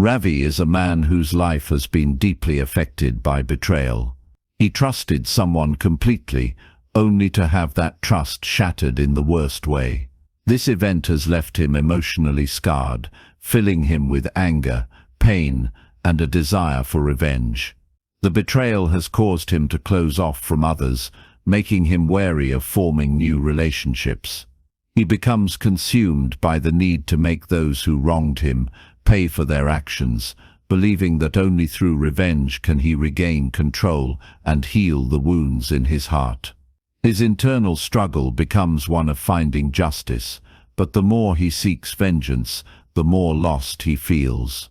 Ravi is a man whose life has been deeply affected by betrayal. He trusted someone completely, only to have that trust shattered in the worst way. This event has left him emotionally scarred, filling him with anger, pain, and a desire for revenge. The betrayal has caused him to close off from others, making him wary of forming new relationships. He becomes consumed by the need to make those who wronged him pay for their actions, believing that only through revenge can he regain control and heal the wounds in his heart. His internal struggle becomes one of finding justice, but the more he seeks vengeance, the more lost he feels.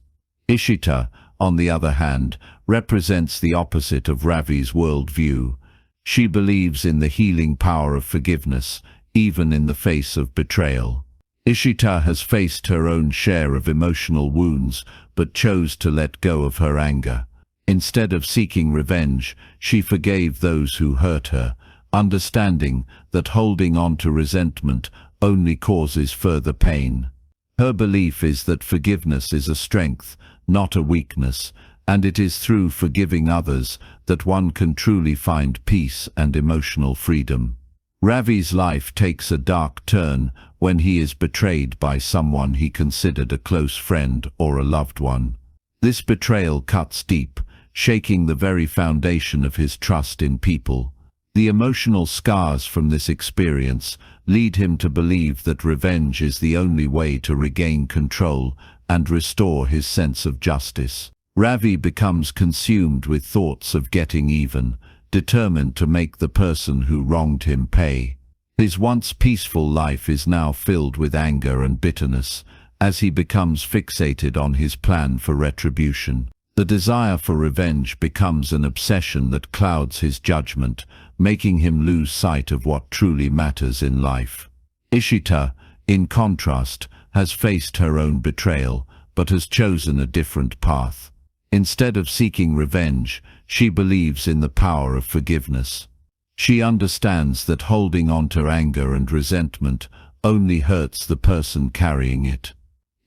Ishita, on the other hand, represents the opposite of Ravi's worldview. She believes in the healing power of forgiveness, even in the face of betrayal. Ishita has faced her own share of emotional wounds, but chose to let go of her anger. Instead of seeking revenge, she forgave those who hurt her, understanding that holding on to resentment only causes further pain. Her belief is that forgiveness is a strength, not a weakness, and it is through forgiving others that one can truly find peace and emotional freedom. Ravi's life takes a dark turn when he is betrayed by someone he considered a close friend or a loved one. This betrayal cuts deep, shaking the very foundation of his trust in people. The emotional scars from this experience lead him to believe that revenge is the only way to regain control and restore his sense of justice. Ravi becomes consumed with thoughts of getting even, determined to make the person who wronged him pay. His once peaceful life is now filled with anger and bitterness, as he becomes fixated on his plan for retribution. The desire for revenge becomes an obsession that clouds his judgment, making him lose sight of what truly matters in life. Ishita, in contrast, has faced her own betrayal, but has chosen a different path. Instead of seeking revenge, she believes in the power of forgiveness. She understands that holding on to anger and resentment only hurts the person carrying it.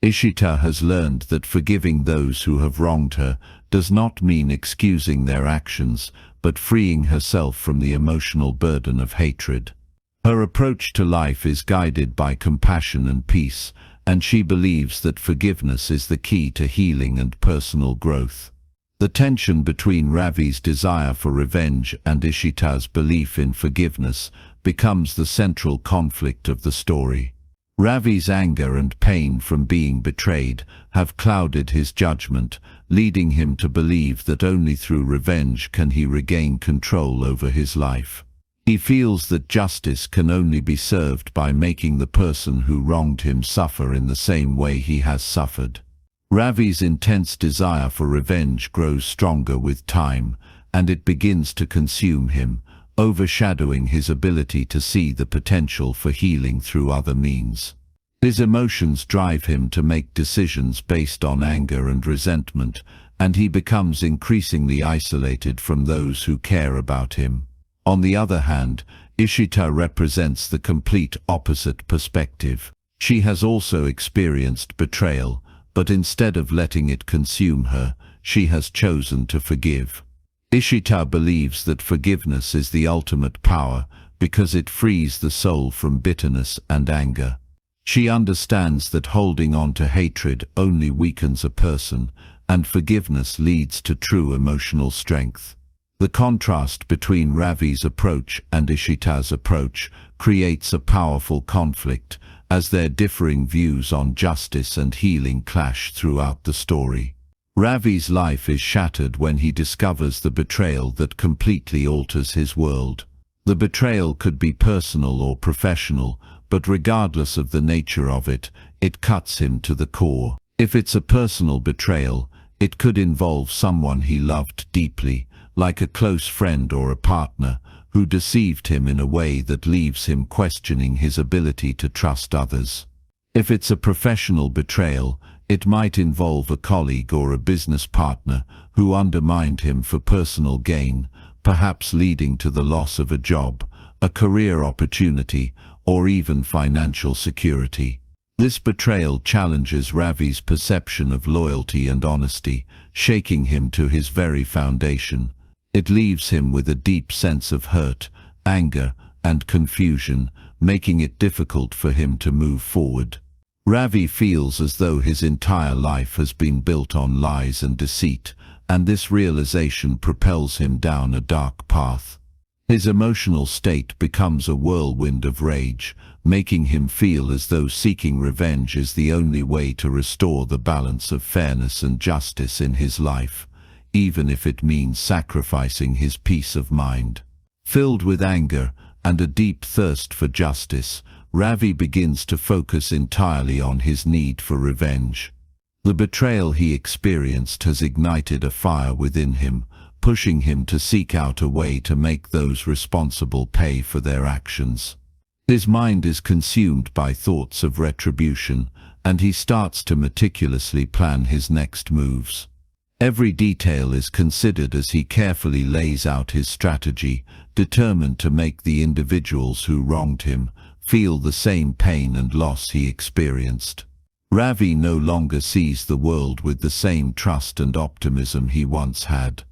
Ishita has learned that forgiving those who have wronged her does not mean excusing their actions, but freeing herself from the emotional burden of hatred. Her approach to life is guided by compassion and peace, and she believes that forgiveness is the key to healing and personal growth. The tension between Ravi's desire for revenge and Ishita's belief in forgiveness becomes the central conflict of the story. Ravi's anger and pain from being betrayed have clouded his judgment, leading him to believe that only through revenge can he regain control over his life. He feels that justice can only be served by making the person who wronged him suffer in the same way he has suffered. Ravi's intense desire for revenge grows stronger with time, and it begins to consume him, overshadowing his ability to see the potential for healing through other means. His emotions drive him to make decisions based on anger and resentment, and he becomes increasingly isolated from those who care about him. On the other hand, Ishita represents the complete opposite perspective. She has also experienced betrayal, but instead of letting it consume her, she has chosen to forgive. Ishita believes that forgiveness is the ultimate power because it frees the soul from bitterness and anger. She understands that holding on to hatred only weakens a person, and forgiveness leads to true emotional strength. The contrast between Ravi's approach and Ishita's approach creates a powerful conflict, as their differing views on justice and healing clash throughout the story. Ravi's life is shattered when he discovers the betrayal that completely alters his world. The betrayal could be personal or professional, but regardless of the nature of it, it cuts him to the core. If it's a personal betrayal, it could involve someone he loved deeply, like a close friend or a partner, who deceived him in a way that leaves him questioning his ability to trust others. If it's a professional betrayal, it might involve a colleague or a business partner who undermined him for personal gain, perhaps leading to the loss of a job, a career opportunity, or even financial security. This betrayal challenges Ravi's perception of loyalty and honesty, shaking him to his very foundation. It leaves him with a deep sense of hurt, anger, and confusion, making it difficult for him to move forward. Ravi feels as though his entire life has been built on lies and deceit, and this realization propels him down a dark path. His emotional state becomes a whirlwind of rage, making him feel as though seeking revenge is the only way to restore the balance of fairness and justice in his life, even if it means sacrificing his peace of mind. Filled with anger and a deep thirst for justice, Ravi begins to focus entirely on his need for revenge. The betrayal he experienced has ignited a fire within him, pushing him to seek out a way to make those responsible pay for their actions. His mind is consumed by thoughts of retribution, and he starts to meticulously plan his next moves. Every detail is considered as he carefully lays out his strategy, determined to make the individuals who wronged him feel the same pain and loss he experienced. Ravi no longer sees the world with the same trust and optimism he once had.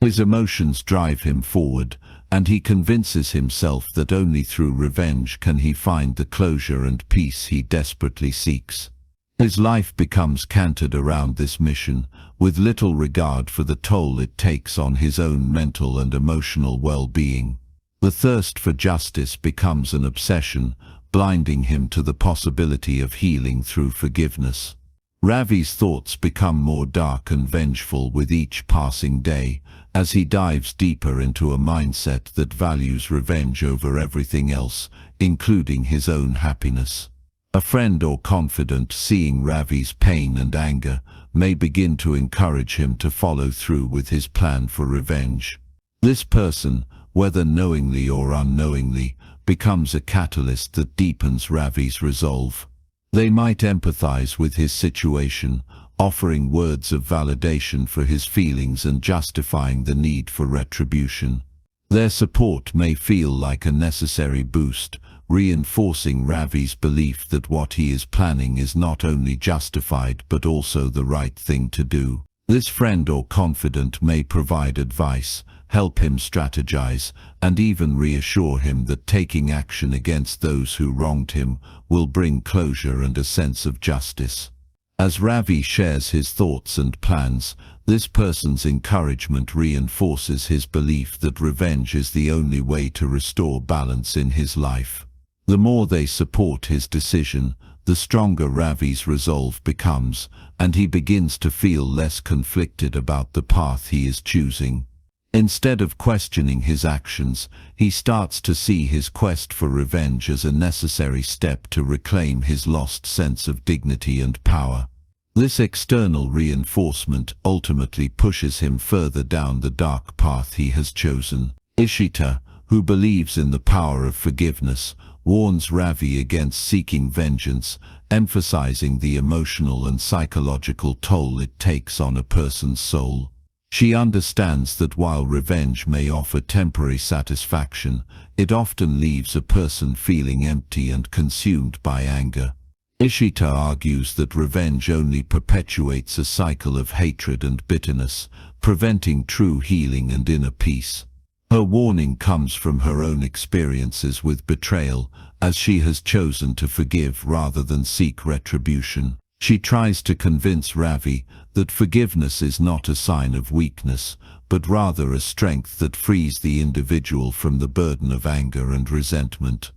His emotions drive him forward, and he convinces himself that only through revenge can he find the closure and peace he desperately seeks. His life becomes centered around this mission, with little regard for the toll it takes on his own mental and emotional well-being. The thirst for justice becomes an obsession, blinding him to the possibility of healing through forgiveness. Ravi's thoughts become more dark and vengeful with each passing day, as he dives deeper into a mindset that values revenge over everything else, including his own happiness. A friend or confidant, seeing Ravi's pain and anger, may begin to encourage him to follow through with his plan for revenge. This person, whether knowingly or unknowingly, becomes a catalyst that deepens Ravi's resolve. They might empathize with his situation, offering words of validation for his feelings and justifying the need for retribution. Their support may feel like a necessary boost, reinforcing Ravi's belief that what he is planning is not only justified but also the right thing to do. This friend or confidant may provide advice, help him strategize, and even reassure him that taking action against those who wronged him will bring closure and a sense of justice. As Ravi shares his thoughts and plans, this person's encouragement reinforces his belief that revenge is the only way to restore balance in his life. The more they support his decision, the stronger Ravi's resolve becomes, and he begins to feel less conflicted about the path he is choosing. Instead of questioning his actions, he starts to see his quest for revenge as a necessary step to reclaim his lost sense of dignity and power. This external reinforcement ultimately pushes him further down the dark path he has chosen. Ishita, who believes in the power of forgiveness, warns Ravi against seeking vengeance, emphasizing the emotional and psychological toll it takes on a person's soul. She understands that while revenge may offer temporary satisfaction, it often leaves a person feeling empty and consumed by anger. Ishita argues that revenge only perpetuates a cycle of hatred and bitterness, preventing true healing and inner peace. Her warning comes from her own experiences with betrayal, as she has chosen to forgive rather than seek retribution. She tries to convince Ravi that forgiveness is not a sign of weakness, but rather a strength that frees the individual from the burden of anger and resentment.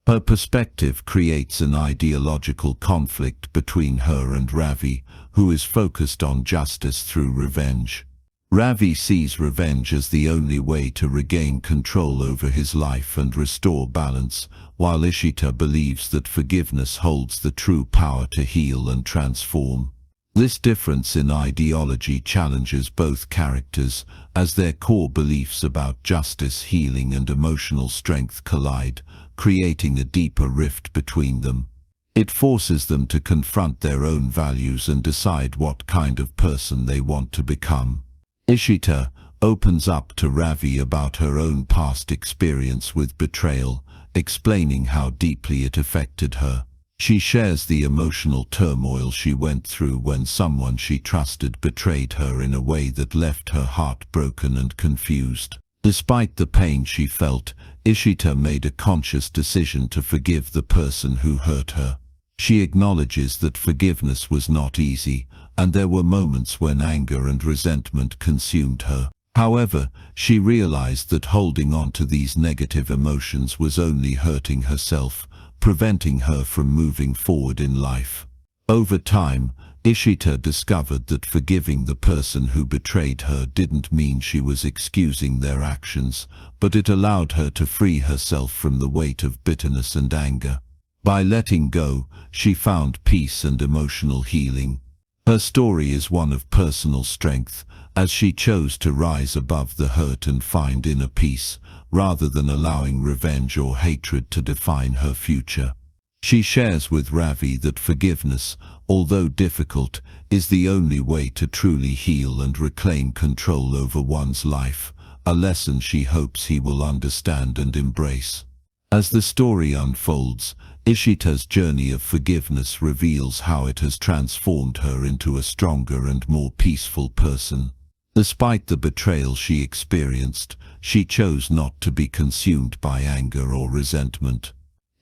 Her perspective creates an ideological conflict between her and Ravi, who is focused on justice through revenge. Ravi sees revenge as the only way to regain control over his life and restore balance, while Ishita believes that forgiveness holds the true power to heal and transform. This difference in ideology challenges both characters, as their core beliefs about justice, healing, and emotional strength collide, creating a deeper rift between them. It forces them to confront their own values and decide what kind of person they want to become. Ishita opens up to Ravi about her own past experience with betrayal, explaining how deeply it affected her. She shares the emotional turmoil she went through when someone she trusted betrayed her in a way that left her heart broken and confused. Despite the pain she felt, Ishita made a conscious decision to forgive the person who hurt her. She acknowledges that forgiveness was not easy, and there were moments when anger and resentment consumed her. However, she realized that holding on to these negative emotions was only hurting herself, preventing her from moving forward in life. Over time, Ishita discovered that forgiving the person who betrayed her didn't mean she was excusing their actions, but it allowed her to free herself from the weight of bitterness and anger. By letting go, she found peace and emotional healing. Her story is one of personal strength, as she chose to rise above the hurt and find inner peace, rather than allowing revenge or hatred to define her future. She shares with Ravi that forgiveness, although difficult, is the only way to truly heal and reclaim control over one's life, a lesson she hopes he will understand and embrace. As the story unfolds, Ishita's journey of forgiveness reveals how it has transformed her into a stronger and more peaceful person. Despite the betrayal she experienced, she chose not to be consumed by anger or resentment.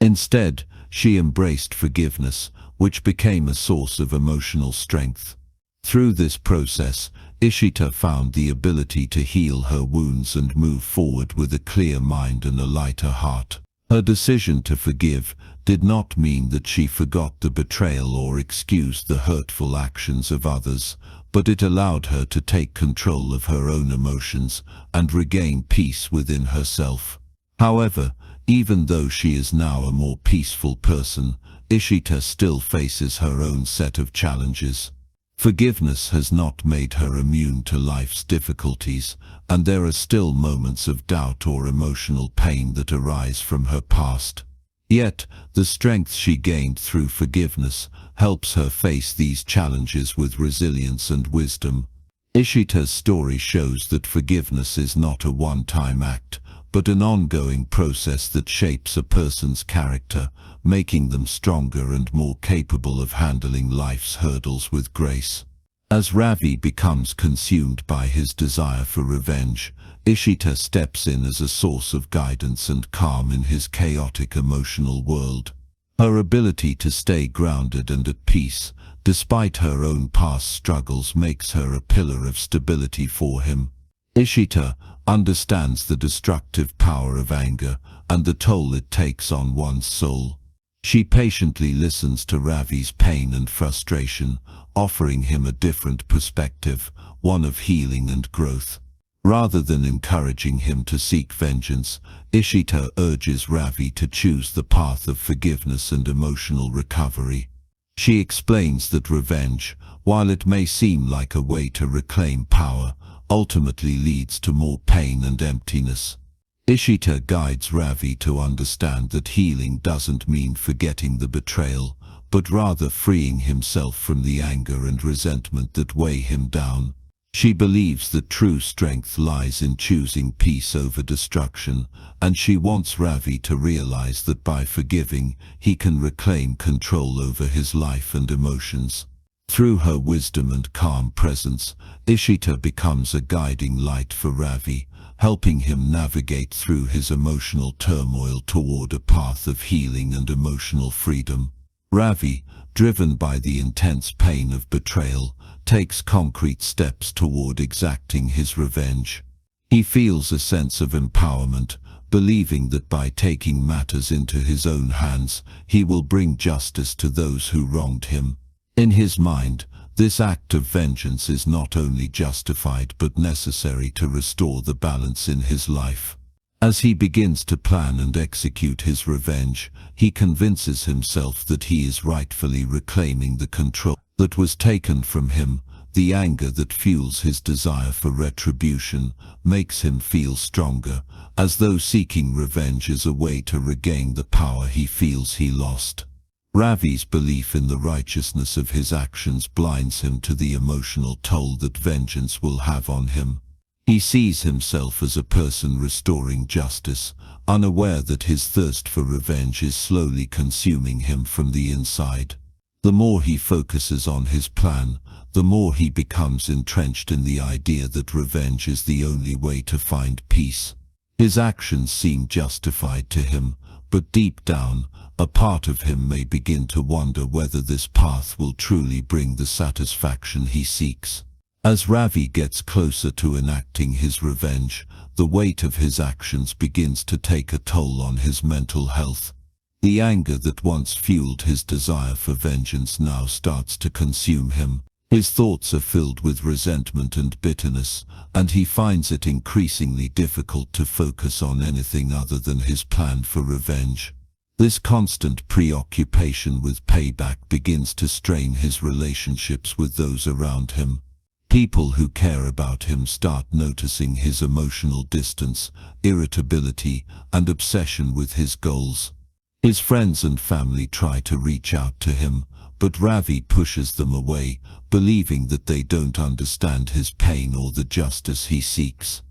Instead, she embraced forgiveness, which became a source of emotional strength. Through this process, Ishita found the ability to heal her wounds and move forward with a clear mind and a lighter heart. Her decision to forgive did not mean that she forgot the betrayal or excused the hurtful actions of others, but it allowed her to take control of her own emotions and regain peace within herself. However, even though she is now a more peaceful person, Ishita still faces her own set of challenges. Forgiveness has not made her immune to life's difficulties, and there are still moments of doubt or emotional pain that arise from her past. Yet, the strength she gained through forgiveness helps her face these challenges with resilience and wisdom. Ishita's story shows that forgiveness is not a one-time act, but an ongoing process that shapes a person's character, making them stronger and more capable of handling life's hurdles with grace. As Ravi becomes consumed by his desire for revenge, Ishita steps in as a source of guidance and calm in his chaotic emotional world. Her ability to stay grounded and at peace, despite her own past struggles, makes her a pillar of stability for him. Ishita understands the destructive power of anger and the toll it takes on one's soul. She patiently listens to Ravi's pain and frustration, offering him a different perspective, one of healing and growth. Rather than encouraging him to seek vengeance, Ishita urges Ravi to choose the path of forgiveness and emotional recovery. She explains that revenge, while it may seem like a way to reclaim power, ultimately leads to more pain and emptiness. Ishita guides Ravi to understand that healing doesn't mean forgetting the betrayal, but rather freeing himself from the anger and resentment that weigh him down. She believes that true strength lies in choosing peace over destruction, and she wants Ravi to realize that by forgiving, he can reclaim control over his life and emotions. Through her wisdom and calm presence, Ishita becomes a guiding light for Ravi, helping him navigate through his emotional turmoil toward a path of healing and emotional freedom. Ravi, driven by the intense pain of betrayal, takes concrete steps toward exacting his revenge. He feels a sense of empowerment, believing that by taking matters into his own hands, he will bring justice to those who wronged him. In his mind, this act of vengeance is not only justified but necessary to restore the balance in his life. As he begins to plan and execute his revenge, he convinces himself that he is rightfully reclaiming the control that was taken from him. The anger that fuels his desire for retribution makes him feel stronger, as though seeking revenge is a way to regain the power he feels he lost. Ravi's belief in the righteousness of his actions blinds him to the emotional toll that vengeance will have on him. He sees himself as a person restoring justice, unaware that his thirst for revenge is slowly consuming him from the inside. The more he focuses on his plan, the more he becomes entrenched in the idea that revenge is the only way to find peace. His actions seem justified to him, but deep down, a part of him may begin to wonder whether this path will truly bring the satisfaction he seeks. As Ravi gets closer to enacting his revenge, the weight of his actions begins to take a toll on his mental health. The anger that once fueled his desire for vengeance now starts to consume him. His thoughts are filled with resentment and bitterness, and he finds it increasingly difficult to focus on anything other than his plan for revenge. This constant preoccupation with payback begins to strain his relationships with those around him. People who care about him start noticing his emotional distance, irritability, and obsession with his goals. His friends and family try to reach out to him, but Ravi pushes them away, believing that they don't understand his pain or the justice he seeks.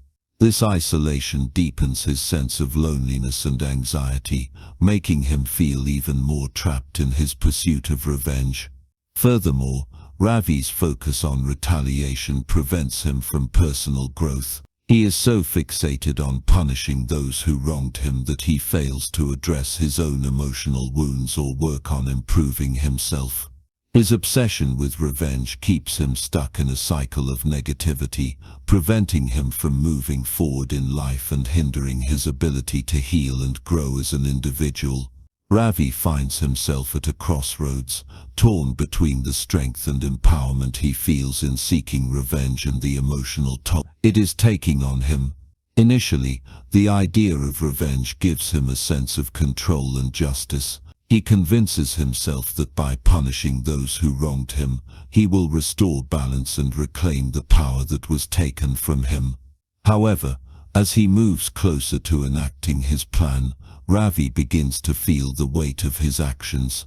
This isolation deepens his sense of loneliness and anxiety, making him feel even more trapped in his pursuit of revenge. Furthermore, Ravi's focus on retaliation prevents him from personal growth. He is so fixated on punishing those who wronged him that he fails to address his own emotional wounds or work on improving himself. His obsession with revenge keeps him stuck in a cycle of negativity, preventing him from moving forward in life and hindering his ability to heal and grow as an individual. Ravi finds himself at a crossroads, torn between the strength and empowerment he feels in seeking revenge and the emotional toll it is taking on him. Initially, the idea of revenge gives him a sense of control and justice. He convinces himself that by punishing those who wronged him, he will restore balance and reclaim the power that was taken from him. However, as he moves closer to enacting his plan, Ravi begins to feel the weight of his actions.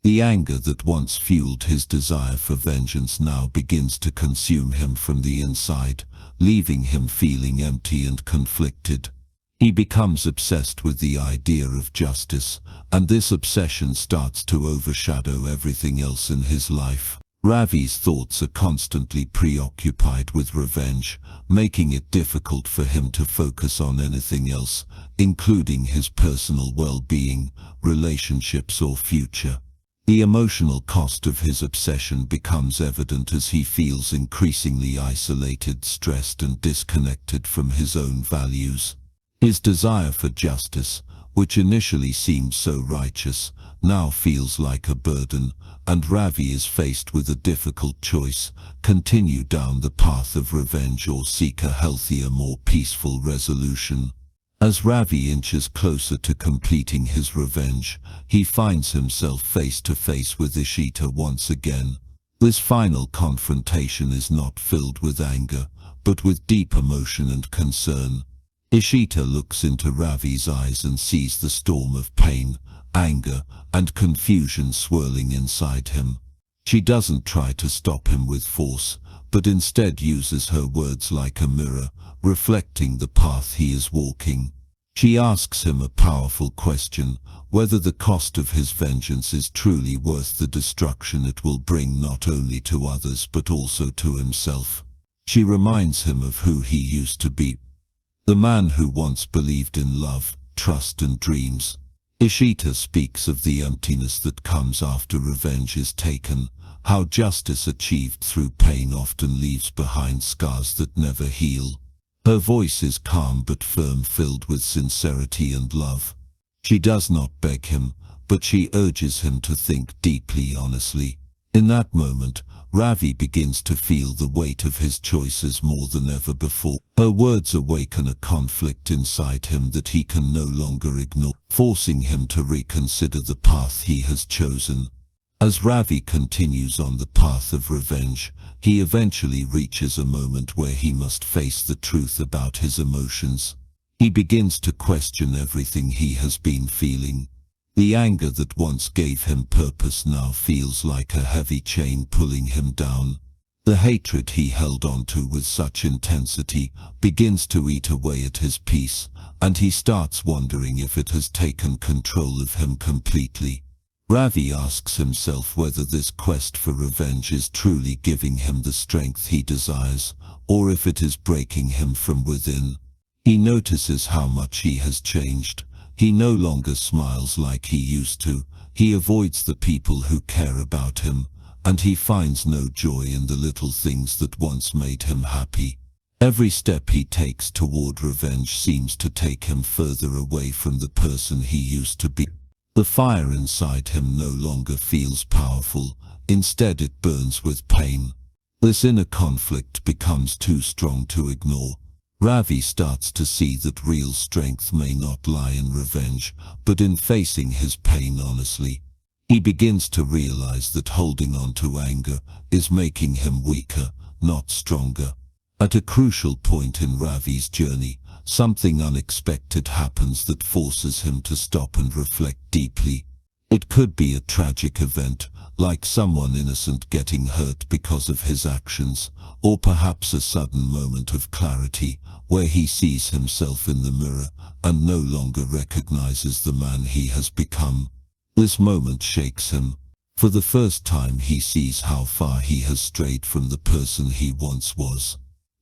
The anger that once fueled his desire for vengeance now begins to consume him from the inside, leaving him feeling empty and conflicted. He becomes obsessed with the idea of justice, and this obsession starts to overshadow everything else in his life. Ravi's thoughts are constantly preoccupied with revenge, making it difficult for him to focus on anything else, including his personal well-being, relationships or future. The emotional cost of his obsession becomes evident as he feels increasingly isolated, stressed and disconnected from his own values. His desire for justice, which initially seemed so righteous, now feels like a burden, and Ravi is faced with a difficult choice: continue down the path of revenge or seek a healthier, more peaceful resolution. As Ravi inches closer to completing his revenge, he finds himself face to face with Ishita once again. This final confrontation is not filled with anger, but with deep emotion and concern. Ishita looks into Ravi's eyes and sees the storm of pain, anger, and confusion swirling inside him. She doesn't try to stop him with force, but instead uses her words like a mirror, reflecting the path he is walking. She asks him a powerful question: whether the cost of his vengeance is truly worth the destruction it will bring not only to others but also to himself. She reminds him of who he used to be, the man who once believed in love, trust and dreams. Ishita speaks of the emptiness that comes after revenge is taken, how justice achieved through pain often leaves behind scars that never heal. Her voice is calm but firm, filled with sincerity and love. She does not beg him, but she urges him to think deeply, honestly. In that moment, Ravi begins to feel the weight of his choices more than ever before. Her words awaken a conflict inside him that he can no longer ignore, forcing him to reconsider the path he has chosen. As Ravi continues on the path of revenge, he eventually reaches a moment where he must face the truth about his emotions. He begins to question everything he has been feeling. The anger that once gave him purpose now feels like a heavy chain pulling him down. The hatred he held on to with such intensity begins to eat away at his peace, and he starts wondering if it has taken control of him completely. Ravi asks himself whether this quest for revenge is truly giving him the strength he desires, or if it is breaking him from within. He notices how much he has changed. He no longer smiles like he used to, he avoids the people who care about him, and he finds no joy in the little things that once made him happy. Every step he takes toward revenge seems to take him further away from the person he used to be. The fire inside him no longer feels powerful, instead it burns with pain. This inner conflict becomes too strong to ignore. Ravi starts to see that real strength may not lie in revenge, but in facing his pain honestly. He begins to realize that holding on to anger is making him weaker, not stronger. At a crucial point in Ravi's journey, something unexpected happens that forces him to stop and reflect deeply. It could be a tragic event, like someone innocent getting hurt because of his actions, or perhaps a sudden moment of clarity, where he sees himself in the mirror and no longer recognizes the man he has become. This moment shakes him. For the first time he sees how far he has strayed from the person he once was.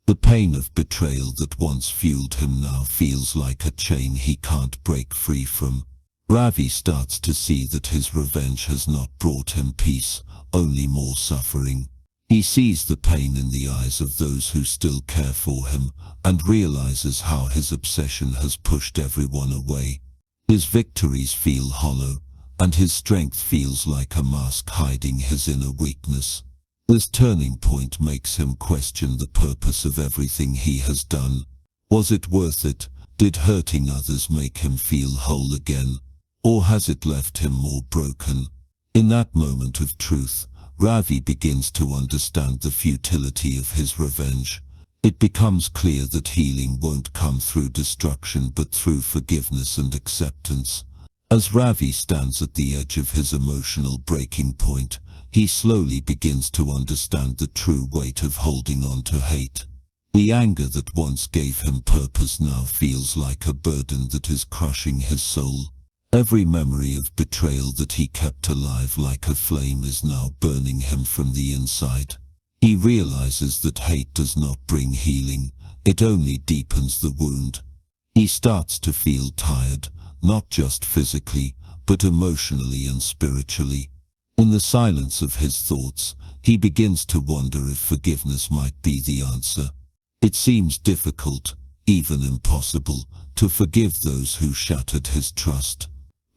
The pain of betrayal that once fueled him now feels like a chain he can't break free from. Ravi starts to see that his revenge has not brought him peace, only more suffering. He sees the pain in the eyes of those who still care for him, and realizes how his obsession has pushed everyone away. His victories feel hollow, and his strength feels like a mask hiding his inner weakness. This turning point makes him question the purpose of everything he has done. Was it worth it? Did hurting others make him feel whole again? Or has it left him more broken? In that moment of truth, Ravi begins to understand the futility of his revenge. It becomes clear that healing won't come through destruction but through forgiveness and acceptance. As Ravi stands at the edge of his emotional breaking point, he slowly begins to understand the true weight of holding on to hate. The anger that once gave him purpose now feels like a burden that is crushing his soul. Every memory of betrayal that he kept alive like a flame is now burning him from the inside. He realizes that hate does not bring healing, it only deepens the wound. He starts to feel tired, not just physically, but emotionally and spiritually. In the silence of his thoughts, he begins to wonder if forgiveness might be the answer. It seems difficult, even impossible, to forgive those who shattered his trust.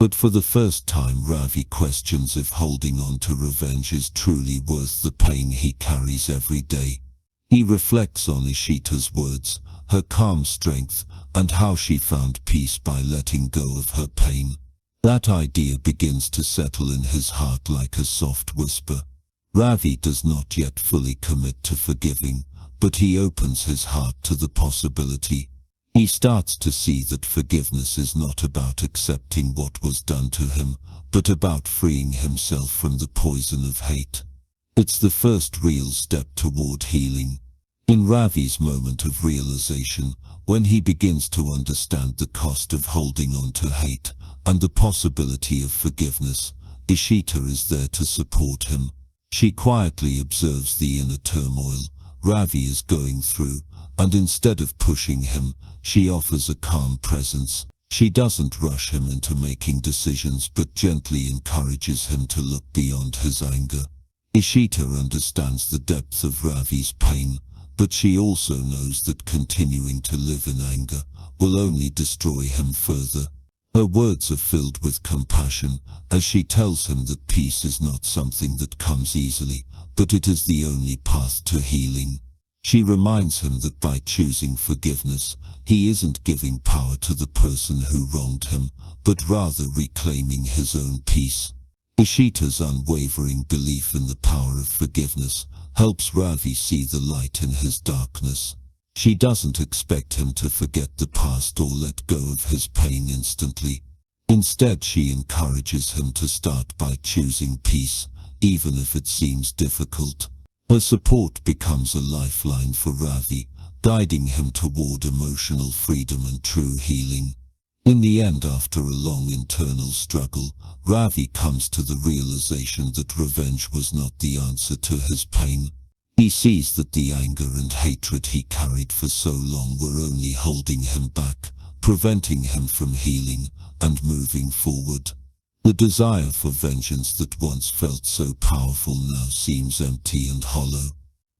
But for the first time Ravi questions if holding on to revenge is truly worth the pain he carries every day. He reflects on Ishita's words, her calm strength, and how she found peace by letting go of her pain. That idea begins to settle in his heart like a soft whisper. Ravi does not yet fully commit to forgiving, but he opens his heart to the possibility. He starts to see that forgiveness is not about accepting what was done to him, but about freeing himself from the poison of hate. It's the first real step toward healing. In Ravi's moment of realization, when he begins to understand the cost of holding on to hate, and the possibility of forgiveness, Ishita is there to support him. She quietly observes the inner turmoil Ravi is going through, and instead of pushing him, she offers a calm presence. She doesn't rush him into making decisions but gently encourages him to look beyond his anger. Ishita understands the depth of Ravi's pain, but she also knows that continuing to live in anger will only destroy him further. Her words are filled with compassion as she tells him that peace is not something that comes easily, but it is the only path to healing. She reminds him that by choosing forgiveness, he isn't giving power to the person who wronged him, but rather reclaiming his own peace. Ishita's unwavering belief in the power of forgiveness helps Ravi see the light in his darkness. She doesn't expect him to forget the past or let go of his pain instantly. Instead, she encourages him to start by choosing peace, even if it seems difficult. Her support becomes a lifeline for Ravi, guiding him toward emotional freedom and true healing. In the end, after a long internal struggle, Ravi comes to the realization that revenge was not the answer to his pain. He sees that the anger and hatred he carried for so long were only holding him back, preventing him from healing and moving forward. The desire for vengeance that once felt so powerful now seems empty and hollow.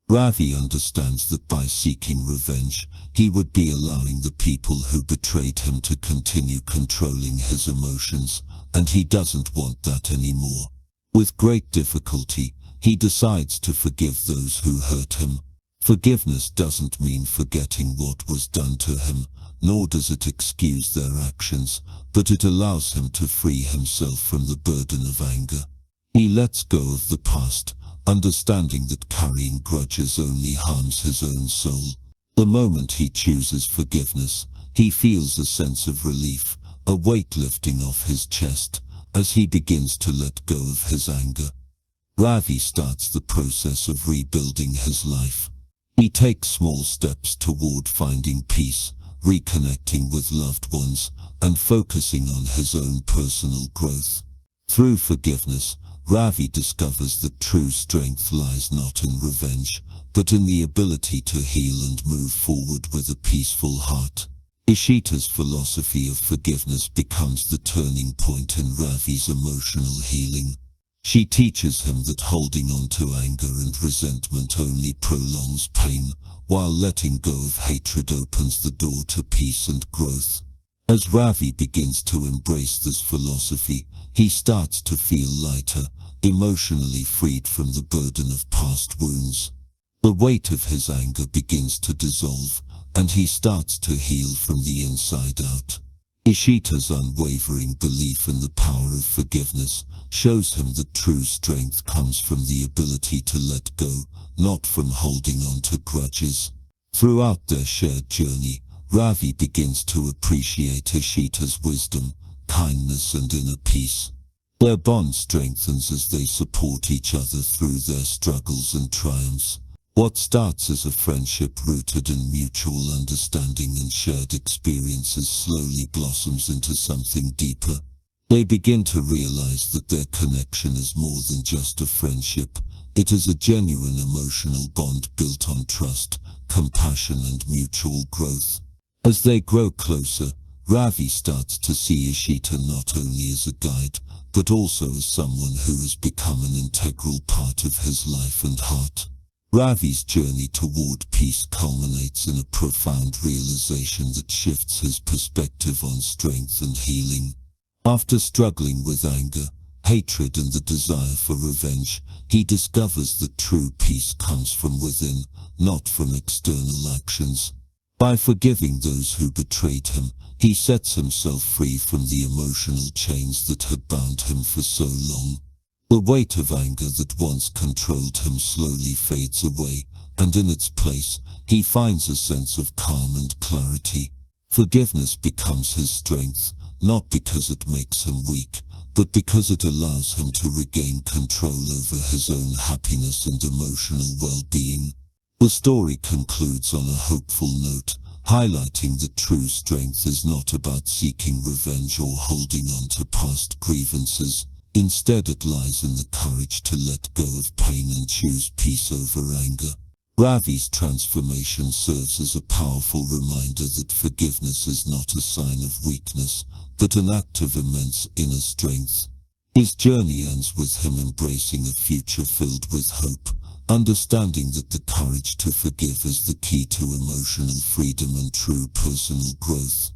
Ravi understands that by seeking revenge, he would be allowing the people who betrayed him to continue controlling his emotions, and he doesn't want that anymore. With great difficulty, he decides to forgive those who hurt him. Forgiveness doesn't mean forgetting what was done to him, nor does it excuse their actions, but it allows him to free himself from the burden of anger. He lets go of the past, understanding that carrying grudges only harms his own soul. The moment he chooses forgiveness, he feels a sense of relief, a weight lifting off his chest, as he begins to let go of his anger. Ravi starts the process of rebuilding his life. He takes small steps toward finding peace, reconnecting with loved ones, and focusing on his own personal growth. Through forgiveness, Ravi discovers that true strength lies not in revenge, but in the ability to heal and move forward with a peaceful heart. Ishita's philosophy of forgiveness becomes the turning point in Ravi's emotional healing. She teaches him that holding on to anger and resentment only prolongs pain, while letting go of hatred opens the door to peace and growth. As Ravi begins to embrace this philosophy, he starts to feel lighter, emotionally freed from the burden of past wounds. The weight of his anger begins to dissolve, and he starts to heal from the inside out. Ishita's unwavering belief in the power of forgiveness shows him that true strength comes from the ability to let go, not from holding on to grudges. Throughout their shared journey, Ravi begins to appreciate Ishita's wisdom, kindness and inner peace. Their bond strengthens as they support each other through their struggles and triumphs. What starts as a friendship rooted in mutual understanding and shared experiences slowly blossoms into something deeper. They begin to realize that their connection is more than just a friendship. It is a genuine emotional bond built on trust, compassion and mutual growth. As they grow closer, Ravi starts to see Ishita not only as a guide, but also as someone who has become an integral part of his life and heart. Ravi's journey toward peace culminates in a profound realization that shifts his perspective on strength and healing. After struggling with anger, hatred and the desire for revenge, he discovers that true peace comes from within, not from external actions. By forgiving those who betrayed him, he sets himself free from the emotional chains that had bound him for so long. The weight of anger that once controlled him slowly fades away, and in its place, he finds a sense of calm and clarity. Forgiveness becomes his strength, not because it makes him weak, but because it allows him to regain control over his own happiness and emotional well-being. The story concludes on a hopeful note, highlighting that true strength is not about seeking revenge or holding on to past grievances. Instead, it lies in the courage to let go of pain and choose peace over anger. Ravi's transformation serves as a powerful reminder that forgiveness is not a sign of weakness, but an act of immense inner strength. His journey ends with him embracing a future filled with hope, understanding that the courage to forgive is the key to emotional freedom and true personal growth.